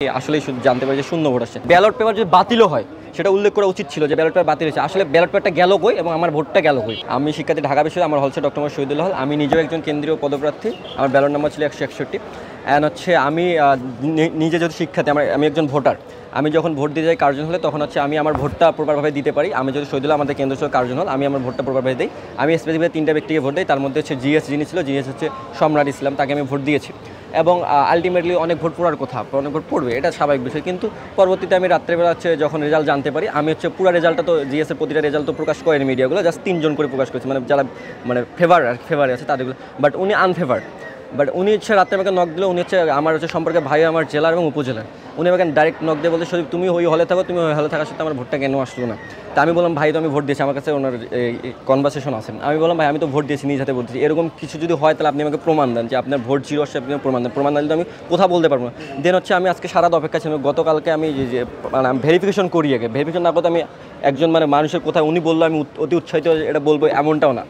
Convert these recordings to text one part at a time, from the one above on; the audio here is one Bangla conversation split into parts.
আসলেই জানতে পারি যে শূন্য ভোট আসছে। ব্যালট পেপার যদি বাতিলও হয় সেটা উল্লেখ করা উচিত ছিল যে ব্যালট পেপার বাতিল হয়েছে। আসলে ব্যালট পেপারটা গেল কই এবং আমার ভোটটা গেল কই। আমি শিক্ষার্থী, ঢাকা বিশ্ববিদ্যালয়, আমার হচ্ছে ডক্টর মোহাম্মদ শহীদুল্লাহ। আমি নিজেও একজন কেন্দ্রীয় পদপ্রার্থী। আমার ব্যালট নাম্বার ছিল 161। অ্যান্ড হচ্ছে আমি নিজে যেহেতু শিক্ষার্থী, আমি একজন ভোটার। আমি যখন ভোট দিতে যাই কার্জন হলে তখন হচ্ছে আমি আমার ভোটটা প্রপারভাবে দিতে পারি। আমি যদি শহীদুল্লাহ আমাদের কেন্দ্র ছিল কার্জন হল, আমি আমার ভোটটা প্রপারভাবে দিই। আমি স্পেসিফিক 3টা ব্যক্তিকে ভোট দিই। তার মধ্যে হচ্ছে জিএস যিনি ছিল, জিএস হচ্ছে সম্রাট ইসলাম, তাকে আমি ভোট দিয়েছি। এবং আলটিমেটলি অনেক ভোট পড়ার কথা, অনেক ভোট পড়বে, এটা স্বাভাবিক বিষয়। কিন্তু পরবর্তীতে আমি রাত্রেবেলা হচ্ছে যখন রেজাল্ট জানতে পারি, আমি হচ্ছে পুরো রেজাল্টটা তো জিএসের প্রতিটা রেজাল্ট তো প্রকাশ করেনি মিডিয়াগুলো, জাস্ট 3 জন করে প্রকাশ করেছে, মানে যারা মানে ফেভারে আছে তাদেরগুলো। বাট উনি আনফেভার। বাট উনি হচ্ছে রাত্রে আমাকে নক দিল। উনি হচ্ছে আমার হচ্ছে সম্পর্কে ভাই, আমার জেলার এবং উপজেলার। উনি আমাকে ডাইরেক্ট নক দিয়ে বলতে, শরীফ তুমি ওই হলে থাকো, তুমি ওই হলে থাকার সাথে আমার ভোটটা কেন আসলো না। তা আমি বললাম, ভাই তো আমি ভোট দিয়েছি, আমার কাছে ওনার কনভারসেশন আছে। আমি বললাম, ভাই আমি তো ভোট দিয়েছি, নিজ হাতে ভোট দিয়েছি। এরকম কিছু যদি হয় তাহলে আপনি আমাকে প্রমাণ দেন যে আপনার ভোট জিরো আসছে, আপনি প্রমাণ দেন। প্রমাণ দিলে আমি কথা বলতে পারবো না। দেন হচ্ছে আমি আজকে সারা অপেক্ষা ছিলাম। গতকালকে আমি যে মানে ভেরিফিকেশন করি, আগে ভেরিফিকেশন না করতে আমি একজন মানে মানুষের কথা উনি বললো আমি অতি উৎসাহিত এটা বলবো এমনটাও না।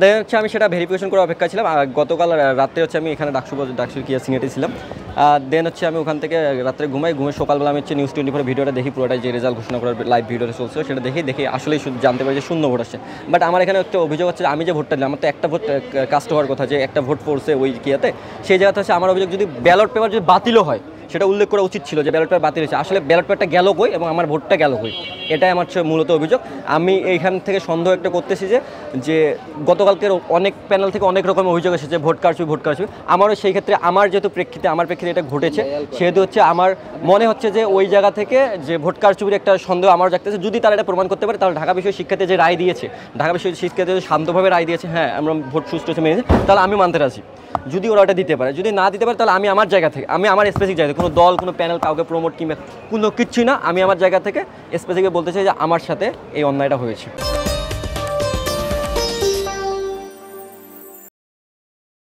দেন হচ্ছে আমি সেটা ভেরিফিকেশন করার অপেক্ষা ছিলাম। আর গতকাল রাত্রে হচ্ছে আমি এখানে ডাকসু কিয়া সিনেটে ছিলাম। দেন হচ্ছে আমি ওখান থেকে রাত্রে ঘুমে সকালবেলা আমি হচ্ছে নিউজ 24 ভিডিওটা দেখি, পুরোটাই যে রেজাল্ট ঘোষণা করার লাইভ ভিডিওটা চলছিল সেটা দেখে আসলেই জানতে পারি যে শূন্য ভোট আসছে। বাট আমার এখানে একটা অভিযোগ হচ্ছে, আমি যে ভোটটা দিলাম আমার তো একটা ভোট কাস্ট হওয়ার কথা, যে একটা ভোট পড়ছে ওই কিয়াতে, সেই জায়গাতে হচ্ছে আমার অভিযোগ যদি ব্যালট পেপার যদি বাতিলও হয় সেটা উল্লেখ করা উচিত ছিল যে ব্যালট পেপার বাতিল হয়েছে। আসলে ব্যালট পেপারটা গেল কই এবং আমার ভোটটা গেল কই, এটাই আমার মূলত অভিযোগ। আমি এইখান থেকে সন্দেহ একটা করতেছি যে গতকালকের অনেক প্যানেল থেকে অনেক রকম অভিযোগ এসেছে ভোট কারচুপি। আমারও সেই ক্ষেত্রে আমার যেহেতু আমার প্রেক্ষিতে এটা ঘটেছে, সেহেতু হচ্ছে আমার মনে হচ্ছে যে ওই জায়গা থেকে যে ভোট কারচুপির একটা সন্দেহ আমারও জাগতেছে। যদি তারা এটা প্রমাণ করতে পারে তাহলে ঢাকা বিশ্ববিদ্যালয় শিক্ষার্থী যে রায় দিয়েছে, ঢাকা বিশ্ববিদ্যালয় শিক্ষার্থী শান্তভাবে রায় দিয়েছে, হ্যাঁ আমরা ভোট সুষ্ঠু মেনেছি, তাহলে আমি মানতে রাজি। যদি ওরা এটা দিতে পারে, যদি না দিতে পারে তাহলে আমি আমার জায়গা থেকে, আমি আমার স্পেসিফিক জায়গা থেকে, কোনো দল কোনো প্যানেল কাউকে প্রমোট কিংবা কোনো কিচ্ছুই না, আমি আমার জায়গা থেকে স্পেসিফিক বলতে চাই যে আমার সাথে এই অন্যায়টা হয়েছে।